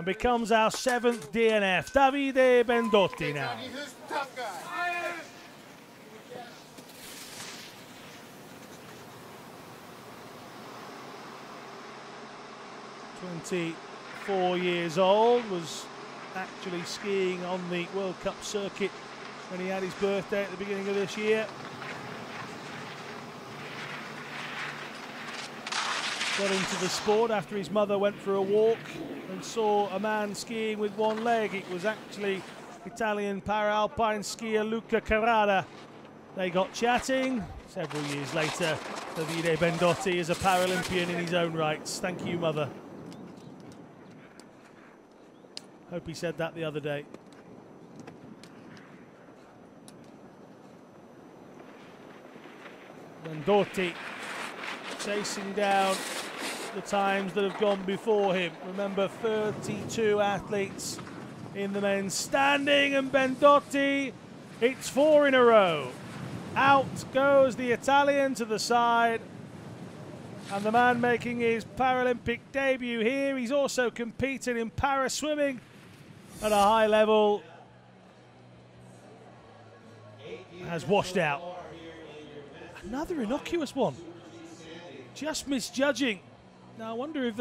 and becomes our 7th DNF. Davide BENDOTTI now. He's a tough guy. 24 years old, was actually skiing on the World Cup circuit when he had his birthday at the beginning of this year. Got into the sport after his mother went for a walk and saw a man skiing with one leg. It was actually Italian Paralpine skier Luca Carrara. They got chatting. Several years later, Davide BENDOTTI is a Paralympian in his own rights. Thank you, mother. Hope he said that the other day. BENDOTTI chasing down the times that have gone before him. Remember, 32 athletes in the men's standing, and BENDOTTI, it's 4 in a row. Out goes the Italian to the side, and the man making his Paralympic debut here. He's also competing in para-swimming at a high level. Has washed out. Another innocuous one. Just misjudging. Now I wonder if the